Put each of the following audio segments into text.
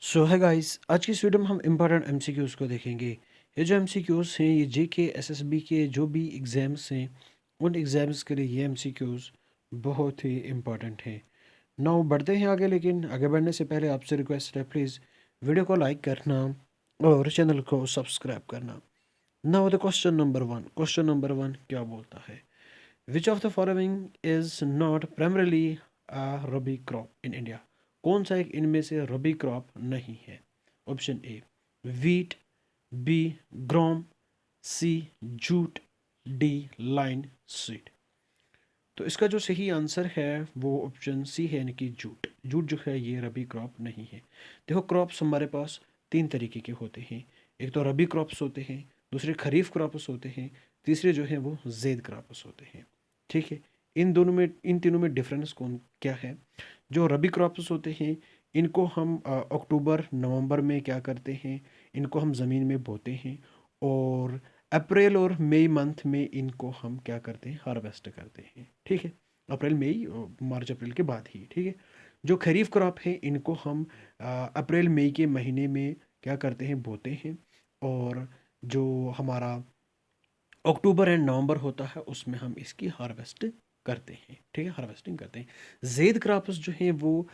सो है गाइस, आज की इस वीडियो में हम इम्पोर्टेंट एमसीक्यूज़ को देखेंगे। ये जो एमसीक्यूज़ हैं ये जेके एसएसबी के जो भी एग्ज़ाम्स हैं उन एग्ज़ाम्स के लिए ये एमसीक्यूज़ बहुत ही इम्पोर्टेंट हैं। नाउ बढ़ते हैं आगे, लेकिन आगे बढ़ने से पहले आपसे रिक्वेस्ट है प्लीज़ वीडियो को लाइक करना और चैनल को सब्सक्राइब करना। Now the question number one क्या बोलता है? Which of the following is not primarily a rabi crop in India? कौन सा एक इनमें से रबी क्रॉप नहीं है? Option A wheat, B gram, C jute, D linseed. तो इसका जो सही आंसर है वो ऑप्शन सी है, यानी कि जूट। जूट जो है ये रबी क्रॉप नहीं है। देखो, क्रॉप्स हमारे पास तीन तरीके के होते हैं। एक तो रबी क्रॉप्स होते हैं, दूसरे खरीफ क्रॉप्स होते हैं, तीसरे जो है वो ज़ैद क्रॉप्स होते हैं। ठीक है, इन तीनों में डिफरेंस कौन क्या है? जो रबी क्रॉप्स होते हैं इनको हम अक्टूबर नवंबर में क्या करते हैं, इनको हम ज़मीन में बोते हैं और अप्रैल और मई मंथ में इनको हम क्या करते हैं, हार्वेस्ट करते हैं। ठीक है, अप्रैल मई मार्च अप्रैल के बाद ही। ठीक है, जो खरीफ क्रॉप है इनको हम अप्रैल मई के महीने में क्या करते हैं, बोते हैं। और जो हमारा अक्टूबर एंड नवंबर होता है उसमें हम इसकी हार्वेस्ट करते हैं। ठीक है, हार्वेस्टिंग करते हैं। ज़ैद क्रॉप्स जो हैं वो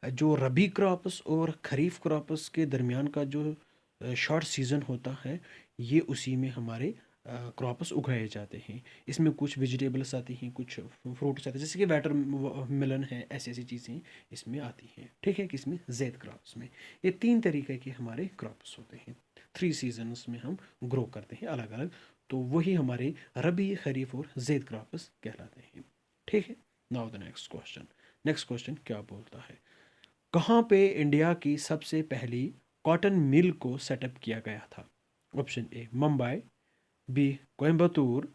जो रबी क्रॉप्स और खरीफ क्रॉप्स के दरमियान का जो शॉर्ट सीज़न होता है ये उसी में हमारे क्रॉप्स उगाए जाते हैं। इसमें कुछ वेजिटेबल्स आती हैं, कुछ फ्रूट्स आते हैं, जैसे कि वाटर मिलन है, ऐसी ऐसी चीज़ें इसमें आती हैं। ठीक है, कि इसमें ज़ैद क्रॉप्स में ये तीन तरीके के हमारे क्रॉप्स होते हैं। 3 सीजन्स में हम ग्रो करते हैं अलग अलग। तो वही हमारे रबी, खरीफ और ज़ैद क्रॉप्स कहलाते हैं। ठीक है, नाउ द नेक्स्ट क्वेश्चन क्या बोलता है? कहाँ पे इंडिया की सबसे पहली कॉटन मिल को सेटअप किया गया था? Option A Mumbai, B Coimbatore,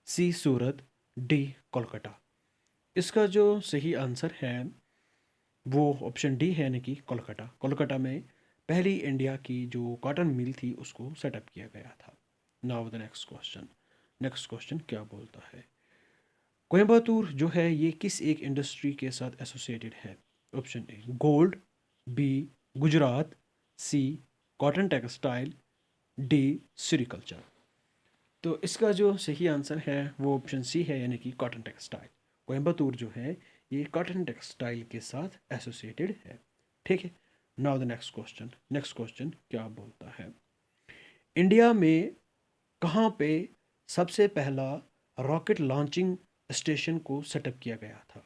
C Surat, D Kolkata. इसका जो सही आंसर है वो ऑप्शन डी है, यानी कि कोलकाता। कोलकाता में पहली इंडिया की जो कॉटन मिल थी उसको सेटअप किया गया था। नाउ द नेक्स्ट क्वेश्चन क्या बोलता है? कोयम्बतूर जो है ये किस एक इंडस्ट्री के साथ एसोसिएटेड है? Option A gold, B Gujarat, C cotton textile, D sericulture. तो इसका जो सही आंसर है वो ऑप्शन सी है, यानी कि कॉटन टेक्सटाइल। कोयम्बतूर जो है ये कॉटन टेक्सटाइल के साथ एसोसिएटेड है। ठीक है, नाउ द नेक्स्ट क्वेश्चन क्या बोलता है? इंडिया में कहाँ पे सबसे पहला रॉकेट लॉन्चिंग स्टेशन को सेटअप किया गया था?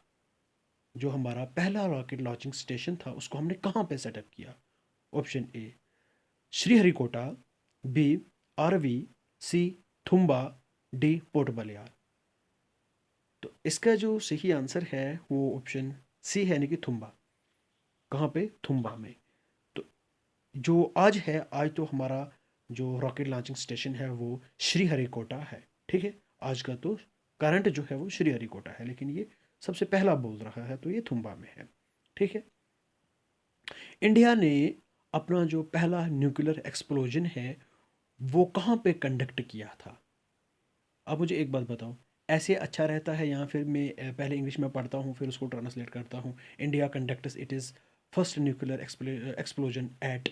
जो हमारा पहला रॉकेट लॉन्चिंग स्टेशन था उसको हमने कहाँ पे सेटअप किया? ऑप्शन ए श्रीहरिकोटा, बी आरवी, C Thumba, D port Blair. तो इसका जो सही आंसर है वो ऑप्शन सी है, यानी कि थुम्बा। कहाँ पे? थुम्बा में। तो जो आज तो हमारा जो रॉकेट लॉन्चिंग स्टेशन है वो श्रीहरिकोटा है। ठीक है, आज का तो करंट जो है वो श्रीहरिकोटा है, लेकिन ये सबसे पहला बोल रहा है तो ये थुम्बा में है। ठीक है, इंडिया ने अपना जो पहला न्यूक्लियर एक्सप्लोजन है वो कहाँ पे कंडक्ट किया था? अब मुझे एक बात बताओ, ऐसे अच्छा रहता है या फिर मैं पहले इंग्लिश में पढ़ता हूँ फिर उसको ट्रांसलेट करता हूँ, India conducts it is first nuclear explosion at,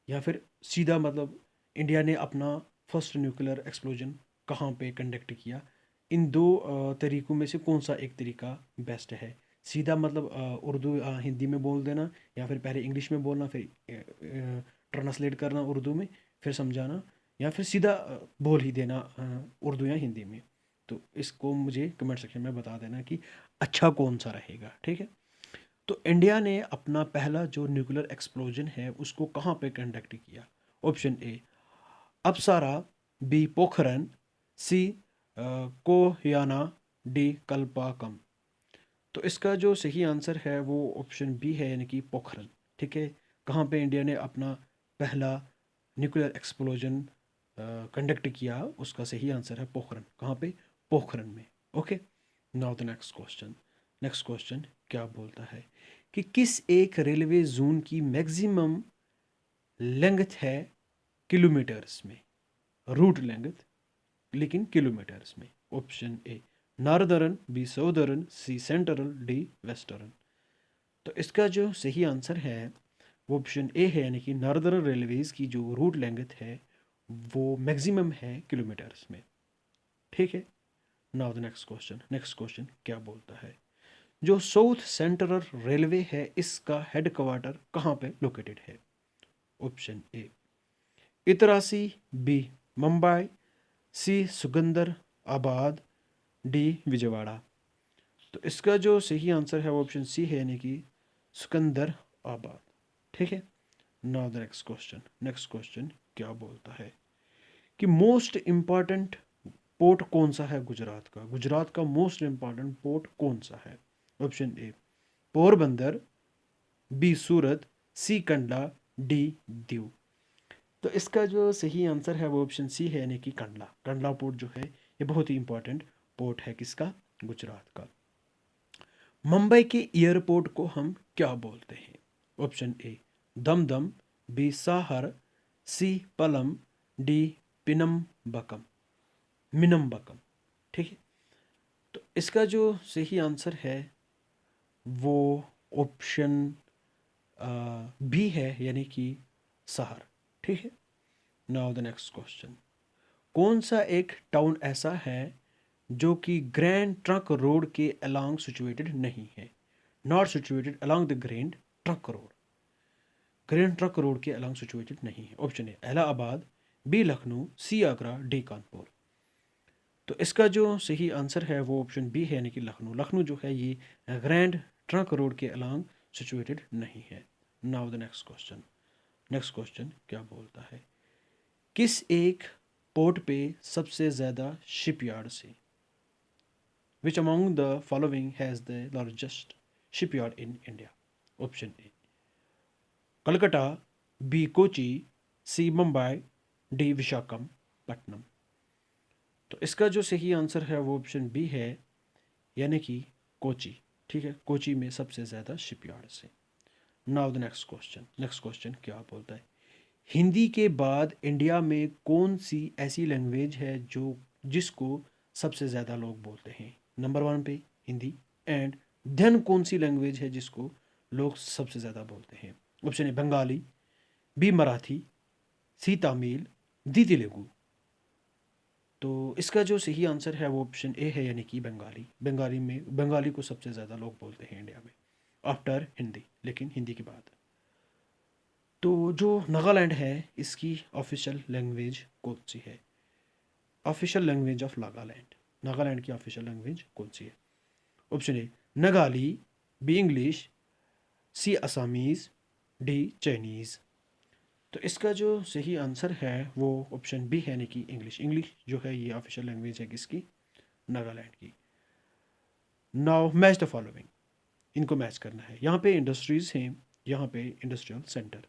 या फिर सीधा मतलब इंडिया ने अपना फर्स्ट न्यूक्लियर एक्सप्लोजन कहाँ पे कंडक्ट किया? इन दो तरीकों में से कौन सा एक तरीका बेस्ट है? सीधा मतलब उर्दू हिंदी में बोल देना, या फिर पहले इंग्लिश में बोलना फिर ट्रांसलेट करना उर्दू में, फिर समझाना, या फिर सीधा बोल ही देना उर्दू या हिंदी में। तो इसको मुझे कमेंट सेक्शन में बता देना कि अच्छा कौन सा रहेगा। ठीक है, तो इंडिया ने अपना पहला जो न्यूक्लियर एक्सप्लोजन है उसको कहाँ पे कंडक्ट किया? Option A Apsara, B Pokhran, C कोहियाना, डी कल्पाकम। तो इसका जो सही आंसर है वो ऑप्शन बी है, यानी कि पोखरन। ठीक है, कहाँ पे इंडिया ने अपना पहला न्यूक्लियर एक्सप्लोजन कंडक्ट किया उसका सही आंसर है पोखरन। कहाँ पे? पोखरन में। Okay, now the next question क्या बोलता है कि किस एक रेलवे जोन की मैक्सिमम लेंथ है किलोमीटर्स में? रूट लेंथ लेकिन किलोमीटर्स में। Option A northern, B southern, C central, D western. तो इसका जो सही आंसर है वो ऑप्शन ए है, यानी कि नॉर्दर्न रेलवेज की जो रूट लेंथ है वो मैक्सिमम है किलोमीटर्स में। ठीक है। नाउ द नेक्स्ट क्वेश्चन क्या बोलता है, जो साउथ सेंट्रल रेलवे है इसका हेडक्वार्टर कहाँ पे लोकेटेड है? ऑप्शन ए इतरासी, बी मुंबई, सी सिकंदर आबाद, डी विजयवाड़ा। तो इसका जो सही आंसर है वो ऑप्शन सी है, यानी कि सिकंदर आबाद। ठीक है। नाउ द नेक्स्ट क्वेश्चन क्या बोलता है कि मोस्ट इंपॉर्टेंट पोर्ट कौन सा है गुजरात का मोस्ट इंपॉर्टेंट पोर्ट कौन सा है? Option A Porbandar, B Surat, C Kandla, D Diu. तो इसका जो सही आंसर है वो ऑप्शन सी है, यानी कि कंडला। कंडला पोर्ट जो है ये बहुत ही इंपॉर्टेंट पोर्ट है किसका? गुजरात का। मुंबई के एयरपोर्ट को हम क्या बोलते हैं? ऑप्शन ए दमदम, बी साहर, सी पलम, डी पिनम्बकम मिनम्बकम। ठीक है। तो इसका जो सही आंसर है वो ऑप्शन बी है, यानी कि सहर। ठीक है। नाउ द नेक्स्ट क्वेश्चन, कौन सा एक टाउन ऐसा है जो कि ग्रैंड ट्रंक रोड के अलोंग सिचुएटेड नहीं है? Not situated along the grand trunk road के अलोंग सिचुएटेड नहीं है। Option A Allahabad, B Lucknow, C Agra, D Kanpur. तो इसका जो सही आंसर है वो ऑप्शन बी है, यानी कि लखनऊ। लखनऊ जो है ये ग्रैंड ट्रंक रोड के अलोंग सिचुएटेड नहीं है। नाउ द नेक्स्ट क्वेश्चन क्या बोलता है, किस एक पोर्ट पे सबसे ज़्यादा शिपयार्ड से? Which among the following has the largest shipyard in India? Option A Calcutta, B Kochi, C Mumbai, D Visakhapatnam. तो इसका जो सही आंसर है वो ऑप्शन बी है, यानी कि कोची। ठीक है। कोची में सबसे ज़्यादा शिपयार्ड से। नाउ द नेक्स्ट क्वेश्चन क्या बोलता है, हिंदी के बाद इंडिया में कौन सी ऐसी लैंग्वेज है जो जिसको सबसे ज़्यादा लोग बोलते हैं? नंबर वन पे हिंदी, एंड देन कौन सी लैंग्वेज है जिसको लोग सबसे ज़्यादा बोलते हैं? Option A Bengali, B Marathi, C Tamil, D Telugu. तो इसका जो सही आंसर है वो ऑप्शन ए है, यानी कि बंगाली। बंगाली को सबसे ज़्यादा लोग बोलते हैं इंडिया में आफ्टर हिंदी, लेकिन हिंदी के बाद। तो जो नागालैंड है इसकी ऑफिशियल लैंग्वेज कौन सी है? Official language of Nagaland, Nagaland की ऑफिशियल लैंग्वेज कौन सी है? Option A Nagali, B English, C Assamese, D Chinese. तो इसका जो सही आंसर है वो ऑप्शन बी है, यानी कि इंग्लिश। इंग्लिश जो है ये ऑफिशियल लैंग्वेज है किसकी? नागालैंड की। नाउ मैच द फॉलोइंग, इनको मैच करना है। यहाँ पे इंडस्ट्रीज हैं, यहाँ पे industrial centre,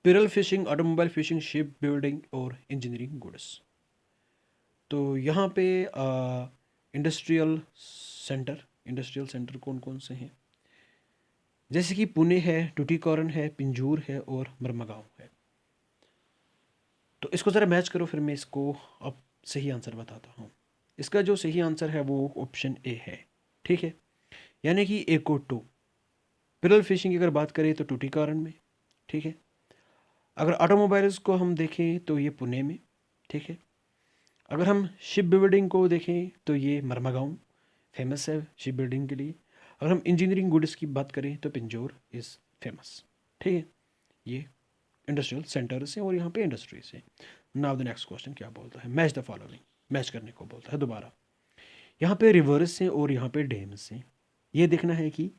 pearl fishing, automobile fishing, ship building और इंजीनियरिंग गुड्स। तो यहाँ पे इंडस्ट्रियल सेंटर कौन कौन से हैं? जैसे कि पुणे है, टुटीकोरन है, पिंजूर है और मरमगांव है। तो इसको ज़रा मैच करो, फिर मैं इसको अब सही आंसर बताता हूँ। इसका जो सही आंसर है वो ऑप्शन ए है। ठीक है। यानी कि एको टू, पिरल फिशिंग की अगर बात करें तो टुटीकोरन में। ठीक है। अगर ऑटोमोबाइल्स को हम देखें तो ये पुणे में। ठीक है। अगर हम शिप बिल्डिंग को देखें तो ये मरमगांव फेमस है शिप बिल्डिंग के लिए। अगर हम इंजीनियरिंग गुड्स की बात करें तो पिंजौर इज़ फेमस। ठीक है। ये इंडस्ट्रियल सेंटर्स हैं और यहाँ पे इंडस्ट्रीज हैं। नाउ द नेक्स्ट क्वेश्चन क्या बोलता है, मैच द फॉलोइंग, मैच करने को बोलता है दोबारा। यहाँ पे रिवर्स हैं और यहाँ पे डैम्स हैं। ये देखना है कि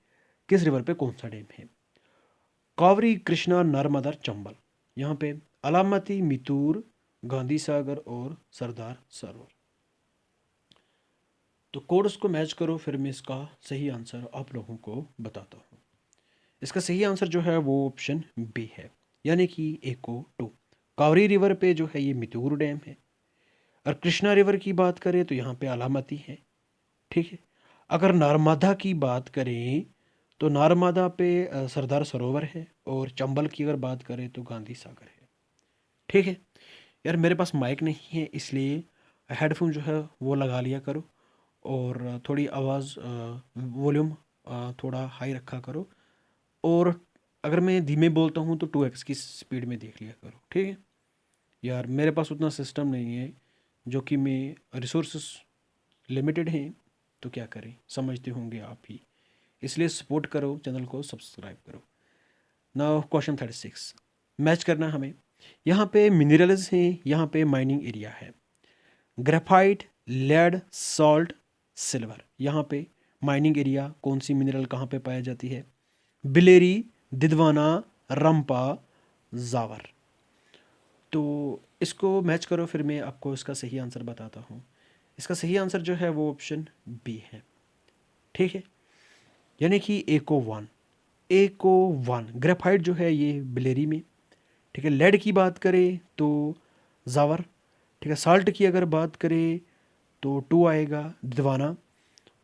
किस रिवर पे कौन सा डैम है। कावरी, कृष्णा, नर्मदा, चंबल। यहाँ पे अलामती, मितूर, गांधी सागर और सरदार सरोवर। तो कोड्स को मैच करो, फिर मैं इसका सही आंसर आप लोगों को बताता हूँ। इसका सही आंसर जो है वो ऑप्शन बी है, यानी कि एको टू। कावरी रिवर पे जो है ये मितूर डैम है। और कृष्णा रिवर की बात करें तो यहाँ पे अलामती है। ठीक है। अगर नर्मदा की बात करें तो नर्मदा पे सरदार सरोवर है। और चंबल की अगर बात करें तो गांधी सागर है। ठीक है। यार मेरे पास माइक नहीं है, इसलिए हेडफोन जो है वो लगा लिया करो और थोड़ी आवाज़ वॉल्यूम थोड़ा हाई रखा करो। और अगर मैं धीमे बोलता हूँ तो 2x की स्पीड में देख लिया करो, ठीक है यार। मेरे पास उतना सिस्टम नहीं है, जो कि मैं रिसोर्सेस लिमिटेड हैं, तो क्या करें, समझते होंगे आप ही। इसलिए सपोर्ट करो, चैनल को सब्सक्राइब करो। नाउ क्वेश्चन 36 मैच करना हमें। यहाँ पे मिनरल्स हैं, यहाँ पे माइनिंग एरिया है। Graphite, lead, salt, silver. यहाँ पे माइनिंग एरिया, कौन सी मिनरल कहाँ पे पाई जाती है? बिलेरी, दिदवाना, रंपा, जावर। तो इसको मैच करो, फिर मैं आपको इसका सही आंसर बताता हूँ। इसका सही आंसर जो है वो ऑप्शन बी है, ठीक है। यानी कि एको वन ग्रेफाइट जो है ये बिलेरी में, ठीक है। लेड की बात करें तो जावर, ठीक है। साल्ट की अगर बात करें तो 2 आएगा दिवाना,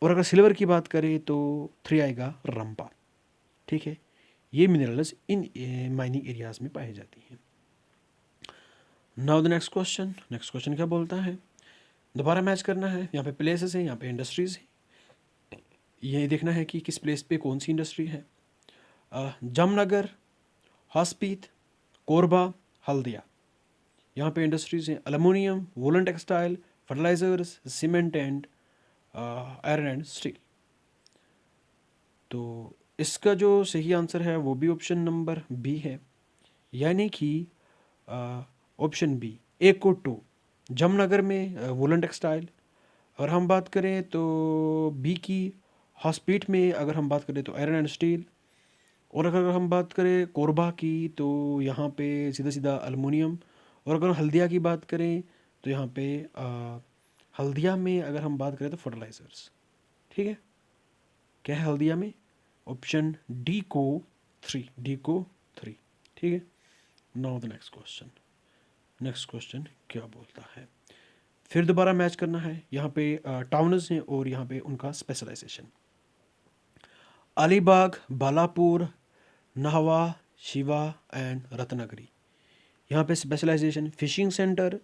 और अगर सिल्वर की बात करें तो 3 आएगा रंपा, ठीक है। ये मिनरल्स इन माइनिंग एरियाज में पाई जाती हैं। नाउ द नेक्स्ट क्वेश्चन क्या बोलता है? दोबारा मैच करना है। यहाँ पे प्लेसेस हैं, यहाँ पे इंडस्ट्रीज हैं। ये देखना है कि किस प्लेस पे कौन सी इंडस्ट्री है। जामनगर, हासपीत, कोरबा, हल्दिया। यहाँ पे इंडस्ट्रीज हैं aluminium, woollen textile, fertilizers, cement and iron and steel. तो इसका जो सही आंसर है वो भी ऑप्शन नंबर बी है, यानी कि ऑप्शन बी एको 2 जामनगर में वूलन टेक्सटाइल। अगर हम बात करें तो बी की हॉस्पीट में, अगर हम बात करें तो आयरन एंड स्टील। और अगर हम बात करें कोरबा की तो यहाँ पे सीधा सीधा अल्मुनियम। और अगर हल्दिया की बात करें तो यहाँ पे हल्दिया में अगर हम बात करें तो फर्टिलाइजर्स, ठीक है। क्या है हल्दिया में? ऑप्शन डी को 3, ठीक है। नाउ द नेक्स्ट क्वेश्चन क्या बोलता है? फिर दोबारा मैच करना है। यहाँ पे टाउन्स हैं और यहाँ पे उनका स्पेशलाइजेशन। अलीबाग, बालापुर, नहवा, शिवा एंड रत्नागिरी। यहाँ पे specialisation fishing centre,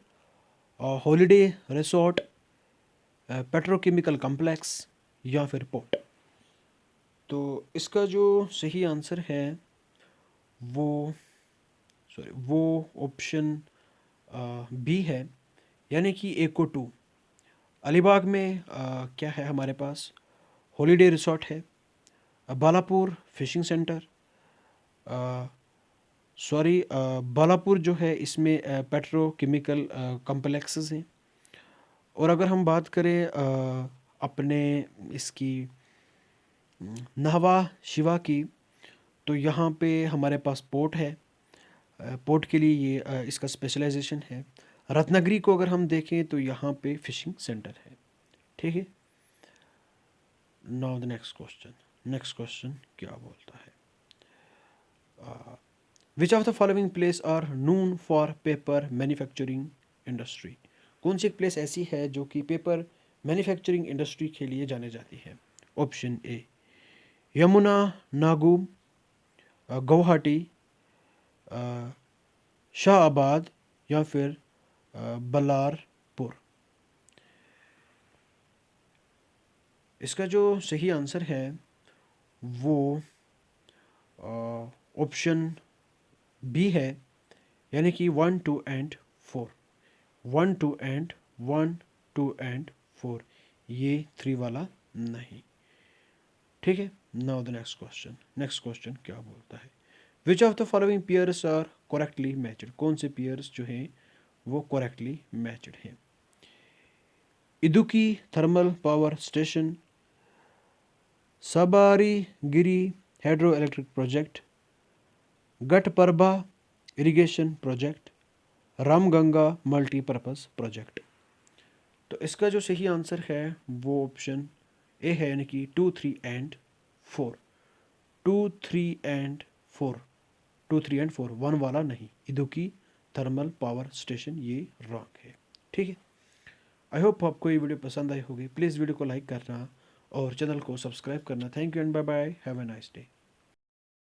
holiday resort, petrochemical complex या फिर पोर्ट। तो इसका जो सही आंसर है वो ऑप्शन बी है, यानी कि एको 2। अलीबाग में क्या है हमारे पास? हॉलिडे रिसोर्ट है। बालापुर फिशिंग सेंटर, बालापुर जो है इसमें पेट्रोकेमिकल कम्प्लेक्सेस हैं। और अगर हम बात करें अपने इसकी नहवा शिवा की, तो यहाँ पे हमारे पास पोर्ट है। पोर्ट के लिए ये इसका स्पेशलाइजेशन है। रत्नागिरी को अगर हम देखें तो यहाँ पे फिशिंग सेंटर है, ठीक है। नाउ द नेक्स्ट क्वेश्चन क्या बोलता है? Which of the following place are known for paper manufacturing industry. कौन सी एक प्लेस ऐसी है जो कि पेपर मैन्युफैक्चरिंग इंडस्ट्री के लिए जाने जाती है? ऑप्शन ए यमुना नागुम, गुवाहाटी, शाहबाद या फिर बल्लारपुर। इसका जो सही आंसर है वो ऑप्शन बी है, यानी कि 1, 2 एंड 4। 1, 2 एंड 1, 2 एंड 4, ये 3 वाला नहीं, ठीक है। नाउ द नेक्स्ट क्वेश्चन क्या बोलता है? Which of the following pairs are correctly matched. कौन से पेयर्स जो हैं वो करेक्टली मैच्ड हैं? Idukki thermal power station, Sabarigiri hydroelectric project, Ghataprabha irrigation project, Ramganga multipurpose project. तो इसका जो सही आंसर है वो ऑप्शन ए है, यानी कि 2, 3 एंड 4। 2, 3 एंड 4, 2, 3 एंड 4, 1 वाला नहीं। इदुकी थर्मल पावर स्टेशन ये रॉन्ग है, ठीक है। आई होप आपको ये वीडियो पसंद आई होगी। प्लीज़ वीडियो को लाइक करना और चैनल को सब्सक्राइब करना। Thank you and bye bye, have a nice day.